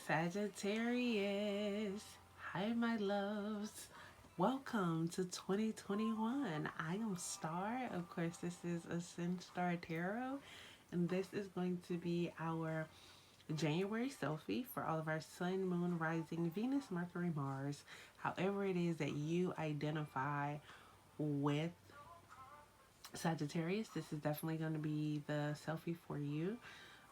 Sagittarius. Hi, my loves. Welcome to 2021. I am Star. Of course, this is Ascendstar Tarot, and this is going to be our January selfie for all of our Sun, Moon, Rising, Venus, Mercury, Mars. However, it is that you identify with Sagittarius, this is definitely going to be the selfie for you.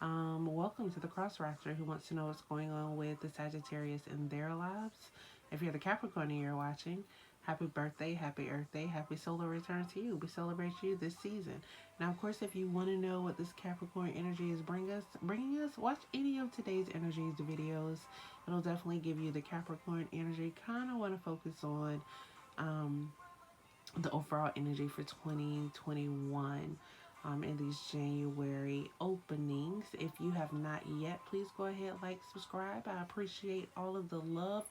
Welcome to the cross-watcher who wants to know what's going on with the Sagittarius in their lives. If you're the Capricorn and you're watching, happy birthday, happy Earth Day, happy solar return to you. We celebrate you this season. Now, of course, if you want to know what this Capricorn energy is bringing us, watch any of today's energies videos. It'll definitely give you the Capricorn energy. Kind of want to focus on the overall energy for 2021 in these January openings. If you have not yet, please go ahead, like, subscribe. I appreciate all of the love.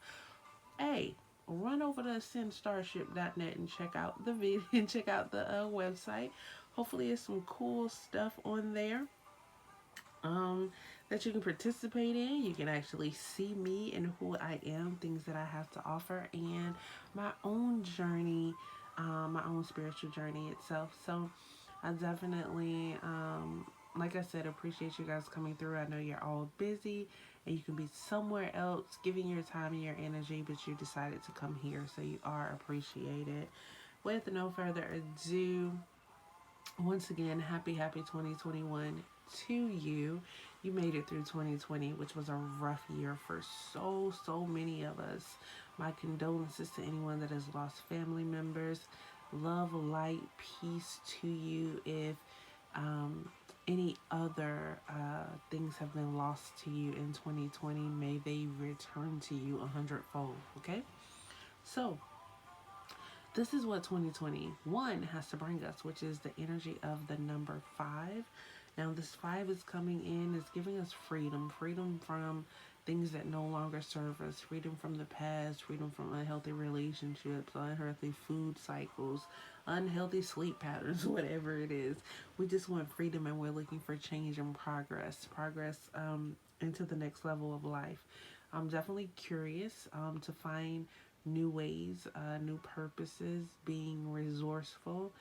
Hey, run over to ascendstarship.net and check out the video and check out the website. Hopefully, there's some cool stuff on there that you can participate in. You can actually see me and who I am, things that I have to offer, and my own journey, my own spiritual journey itself. So I definitely, like I said, appreciate you guys coming through. I know you're all busy and you can be somewhere else giving your time and your energy, but you decided to come here, so you are appreciated. With no further ado, once again, happy 2021 to you. You made it through 2020, which was a rough year for so many of us. My condolences to anyone that has lost family members. Love, light, peace to you. If any other things have been lost to you in 2020, may they return to you 100-fold. Okay? So, this is what 2021 has to bring us, which is the energy of the number 5. Now, this 5 is coming in, it's giving us freedom from things that no longer serve us, freedom from the past, freedom from unhealthy relationships, unhealthy food cycles, unhealthy sleep patterns, whatever it is. We just want freedom, and we're looking for change and progress into the next level of life. I'm definitely curious to find new ways, new purposes, being resourceful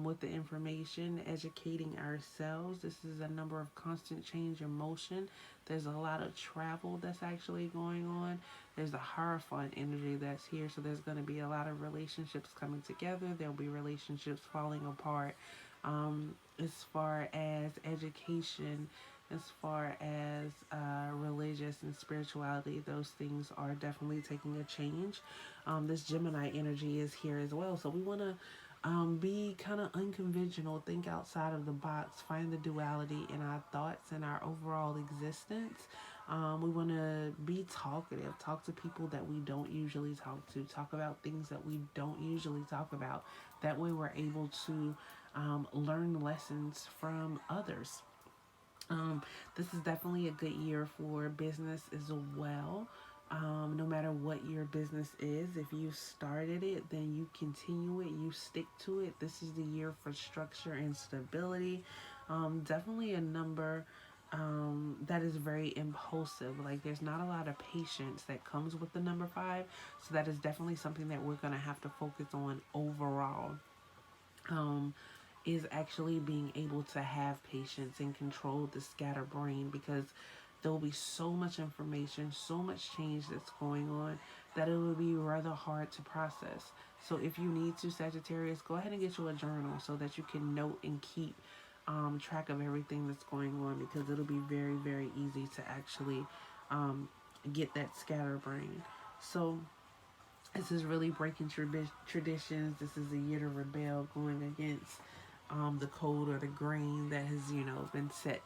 with the information, educating ourselves. This is a number of constant change in motion. There's a lot of travel that's actually going on. There's a Hierophant energy that's here, so there's going to be a lot of relationships coming together. There'll be relationships falling apart. As far as education, as far as religious and spirituality, those things are definitely taking a change. This Gemini energy is here as well, so we want to be kind of unconventional, think outside of the box, find the duality in our thoughts and our overall existence. We want to be talkative, talk to people that we don't usually talk to, talk about things that we don't usually talk about. That way we're able to learn lessons from others. This is definitely a good year for business as well. No matter what your business is, if you started it, then you continue it, you stick to it. This is the year for structure and stability. Definitely a number that is very impulsive. Like, there's not a lot of patience that comes with the number 5. So that is definitely something that we're going to have to focus on overall. Is actually being able to have patience and control the scatterbrain, because there will be so much information, so much change that's going on, that it will be rather hard to process. So if you need to, Sagittarius, go ahead and get you a journal so that you can note and keep track of everything that's going on, because it'll be very easy to actually get that scatterbrain. So this is really breaking traditions. This is a year to rebel, going against the code or the grain that has, been set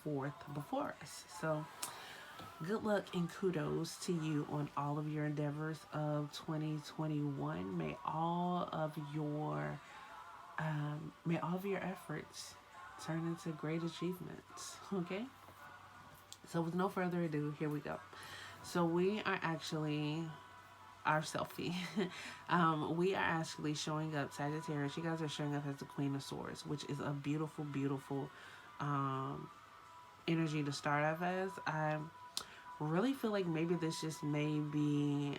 forth before us. So good luck and kudos to you on all of your endeavors of 2021. May all of your efforts turn into great achievements. Okay. So with no further ado, here we go. So we are actually our selfie. We are actually showing up, Sagittarius. You guys are showing up as the Queen of Swords, which is a beautiful energy to start off as. I really feel like maybe this just may be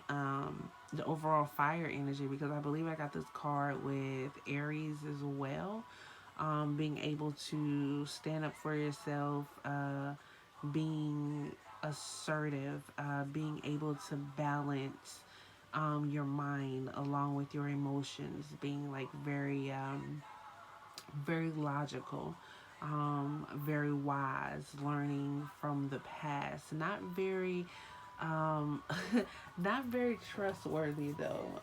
the overall fire energy, because I believe I got this card with Aries as well. Being able to stand up for yourself, being assertive, being able to balance your mind along with your emotions, being like very logical, very wise, learning from the past, not very um, not very trustworthy though.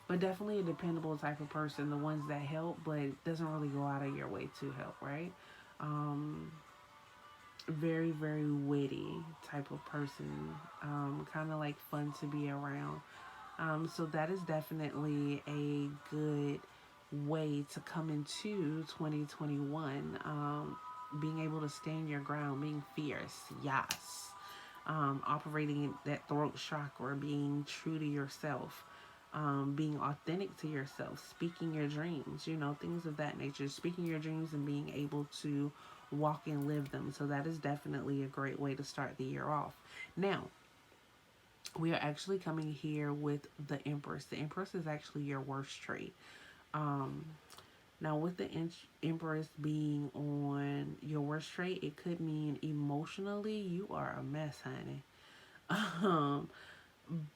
But definitely a dependable type of person. The ones that help, but doesn't really go out of your way to help, right? Um, very witty type of person. Kind of like fun to be around. So that is definitely a good way to come into 2021. Being able to stand your ground, being fierce, yes. Operating that throat chakra, being true to yourself, being authentic to yourself, speaking your dreams, things of that nature, speaking your dreams and being able to walk and live them. So that is definitely a great way to start the year off. Now, we are actually coming here with the Empress. The Empress is actually your worst trait. Um, Now, with the Empress being on your worst trait, it could mean emotionally you are a mess, honey. Um,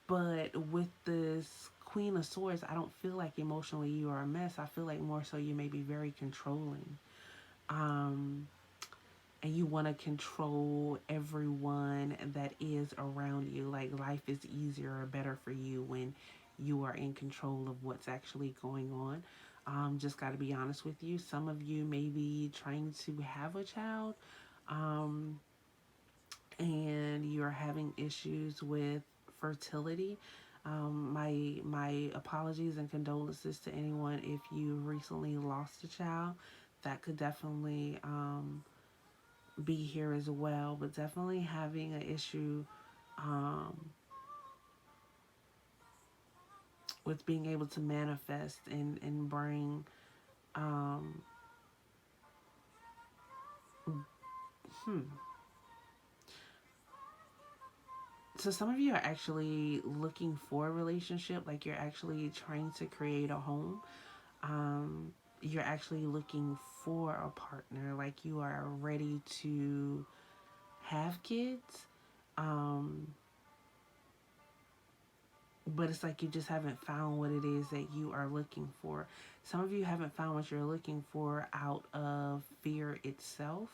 but with this Queen of Swords, I don't feel like emotionally you are a mess. I feel like more so you may be very controlling. Um, and you want to control everyone that is around you. Like life is easier or better for you when you are in control of what's actually going on. Just got to be honest with you. Some of you may be trying to have a child, um, and you're having issues with fertility. My apologies and condolences to anyone if you recently lost a child. That could definitely be here as well, but definitely having an issue um, with being able to manifest and bring. Um, hmm. So some of you are actually looking for a relationship, like you're actually trying to create a home. You're actually looking for a partner, like you are ready to have kids. Um, but it's like you just haven't found what it is that you are looking for. Some of you haven't found what you're looking for out of fear itself.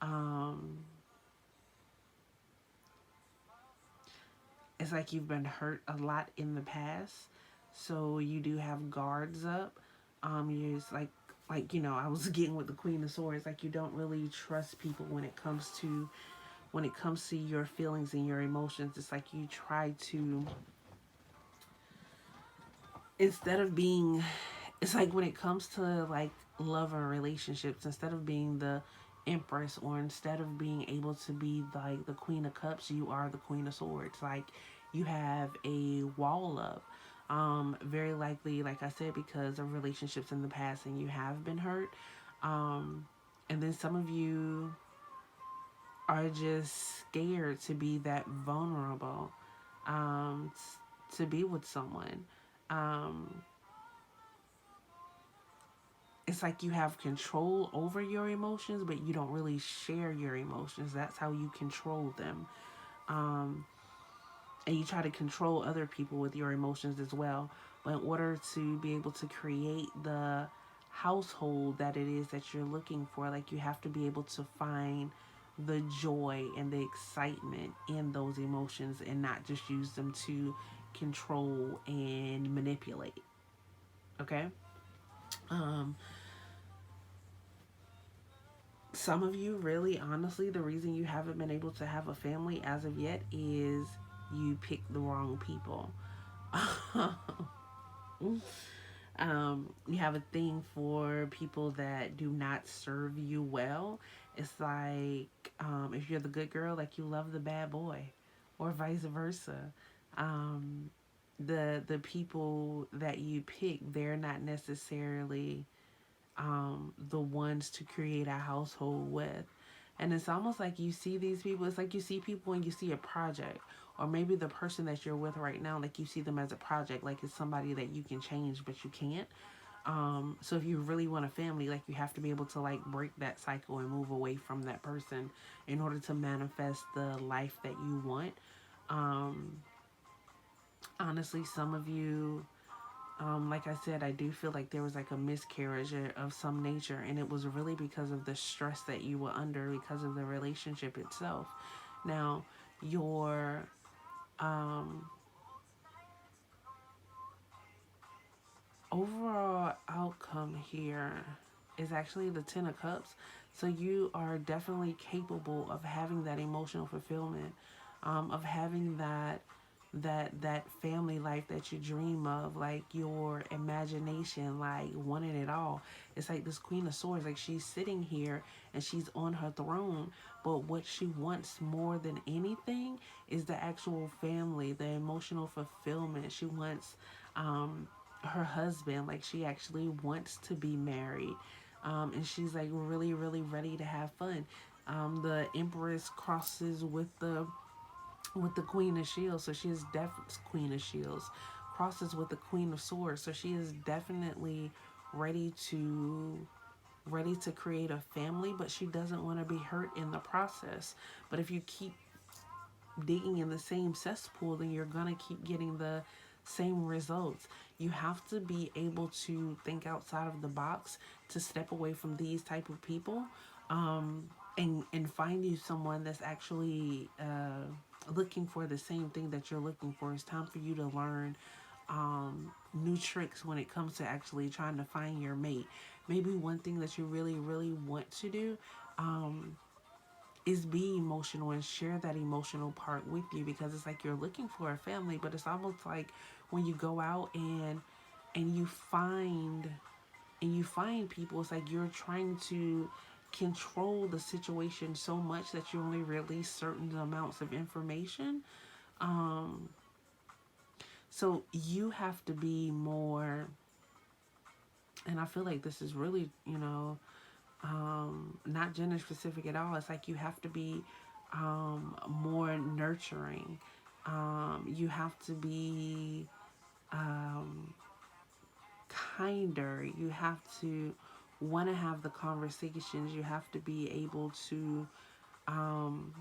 Um, it's like you've been hurt a lot in the past, so you do have guards up. You're just I was getting with the Queen of Swords. Like you don't really trust people when it comes to your feelings and your emotions. It's like you try to, instead of being, it's like when it comes to like love or relationships, instead of being the Empress, or instead of being able to be like the Queen of Cups, you are the Queen of Swords. Like you have a wall up. Very likely, like I said, because of relationships in the past and you have been hurt. Um, and then some of you are just scared to be that vulnerable, to be with someone. Um, it's like you have control over your emotions, but you don't really share your emotions. That's how you control them. Um, and you try to control other people with your emotions as well. But in order to be able to create the household that it is that you're looking for, like you have to be able to find the joy and the excitement in those emotions and not just use them to control and manipulate. Okay? Um, some of you, really, honestly, the reason you haven't been able to have a family as of yet is you picked the wrong people. You have a thing for people that do not serve you well. It's like if you're the good girl, like you love the bad boy, or vice versa. Um, the people that you pick, they're not necessarily the ones to create a household with. And it's almost like you see these people, it's like you see people and you see a project. Or maybe the person that you're with right now, like you see them as a project, like it's somebody that you can change, but you can't. So if you really want a family, like you have to be able to like break that cycle and move away from that person in order to manifest the life that you want. Um, Honestly, some of you, like I said, I do feel like there was like a miscarriage of some nature, and it was really because of the stress that you were under because of the relationship itself. Now, your um, overall outcome here is actually the Ten of Cups. So you are definitely capable of having that emotional fulfillment, of having that family life that you dream of, like your imagination, like wanting it all. It's like this Queen of Swords, like she's sitting here and she's on her throne, but what she wants more than anything is the actual family, the emotional fulfillment. She wants her husband, like she actually wants to be married, and she's like really really ready to have fun. The Empress crosses with the Queen of Shields, so she is definitely Queen of Shields crosses with the Queen of Swords, so she is definitely ready to create a family, but she doesn't want to be hurt in the process. But if you keep digging in the same cesspool, then you're gonna keep getting the same results. You have to be able to think outside of the box, to step away from these type of people, and find you someone that's actually looking for the same thing that you're looking for. It's time for you to learn new tricks when it comes to actually trying to find your mate. Maybe one thing that you really really want to do, um, is be emotional and share that emotional part with you, because it's like you're looking for a family, but it's almost like when you go out and you find people, it's like you're trying to control the situation so much that you only release certain amounts of information. um so you have to be more, and I feel like this is really, not gender specific at all. It's like you have to be more nurturing. You have to be um, kinder. You have to want to have the conversations. You have to be able um,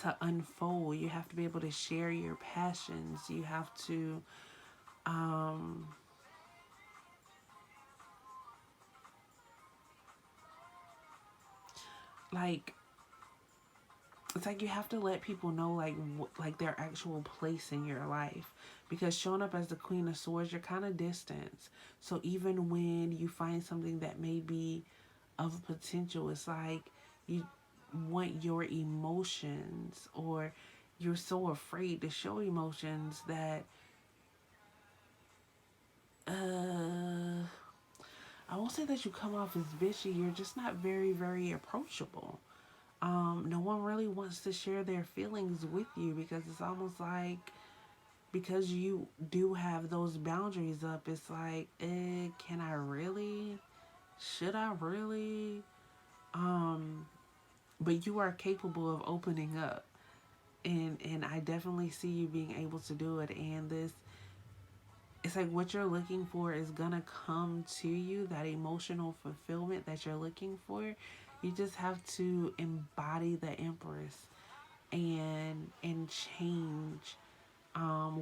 to unfold. You have to be able to share your passions. You have to um, like it's like you have to let people know like their actual place in your life, because showing up as the Queen of Swords, you're kind of distant. So even when you find something that may be of potential, it's like you want your emotions, or you're so afraid to show emotions that I won't say that you come off as bitchy. You're just not very very approachable. No one really wants to share their feelings with you, because it's almost like, because you do have those boundaries up, it's like, can I really? Should I really? But you are capable of opening up, and I definitely see you being able to do it. And this, it's like what you're looking for is gonna come to you. That emotional fulfillment that you're looking for, you just have to embody the Empress and change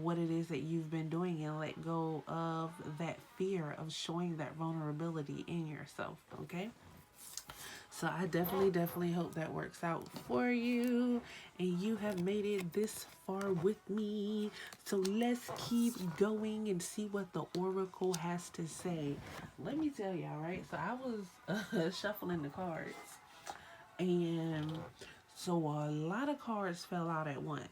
what it is that you've been doing, and let go of that fear of showing that vulnerability in yourself. Okay, so I definitely hope that works out for you, and you have made it this far with me. So let's keep going and see what the oracle has to say. Let me tell y'all, right? So I was shuffling the cards, and so a lot of cards fell out at once.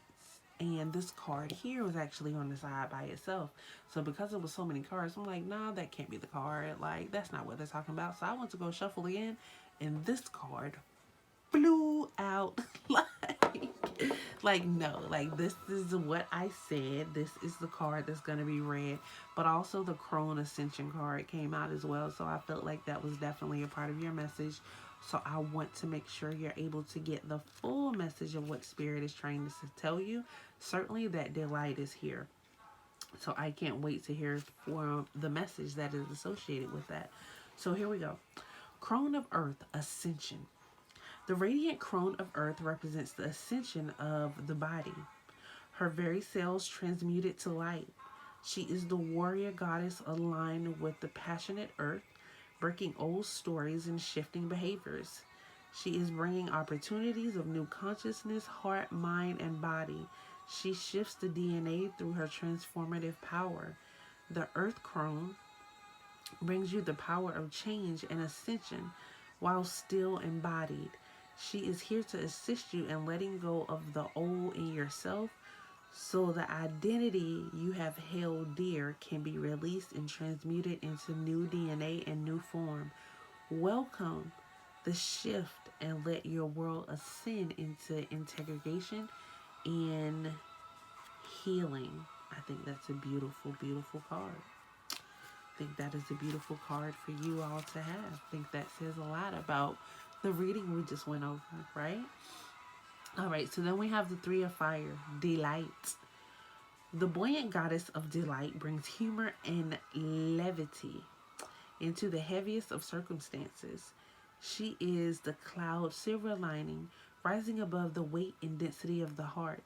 And this card here was actually on the side by itself. So because it was so many cards, I'm like, nah, that can't be the card. Like, that's not what they're talking about. So I went to go shuffle again, and this card flew out. Like, Like, no, like, this is what I said. This is the card that's going to be read. But also the Crone Ascension card came out as well. So I felt like that was definitely a part of your message. So I want to make sure you're able to get the full message of what Spirit is trying to tell you. Certainly that delight is here. So I can't wait to hear from the message that is associated with that. So here we go. Crone of Earth, Ascension. The radiant crone of Earth represents the ascension of the body, her very cells transmuted to light. She is the warrior goddess aligned with the passionate Earth, breaking old stories and shifting behaviors. She is bringing opportunities of new consciousness, heart, mind, and body. She shifts the DNA through her transformative power. The Earth Crone brings you the power of change and ascension while still embodied. She is here to assist you in letting go of the old in yourself so the identity you have held dear can be released and transmuted into new DNA and new form. Welcome the shift and let your world ascend into integration and healing. I think that's a beautiful, beautiful card. I think that is a beautiful card for you all to have. I think that says a lot about the reading we just went over, right? All right, so then we have the Three of Fire, Delight. The buoyant goddess of delight brings humor and levity into the heaviest of circumstances. She is the cloud silver lining, rising above the weight and density of the heart.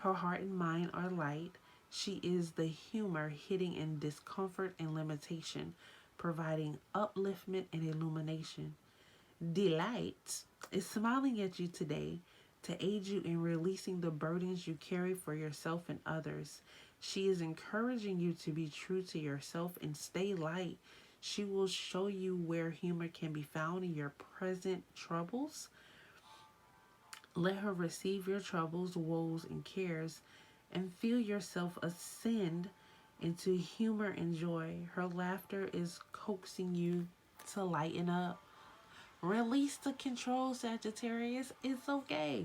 Her heart and mind are light. She is the humor hitting in discomfort and limitation, providing upliftment and illumination. Delight is smiling at you today to aid you in releasing the burdens you carry for yourself and others. She is encouraging you to be true to yourself and stay light. She will show you where humor can be found in your present troubles. Let her receive your troubles, woes, and cares, and feel yourself ascend into humor and joy. Her laughter is coaxing you to lighten up. Release the control, Sagittarius. It's okay.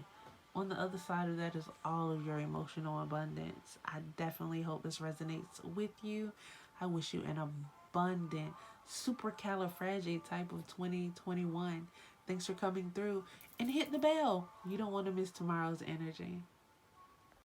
On the other side of that is all of your emotional abundance. I definitely hope this resonates with you. I wish you an abundant, supercalifragile type of 2021. Thanks for coming through and hit the bell. You don't want to miss tomorrow's energy.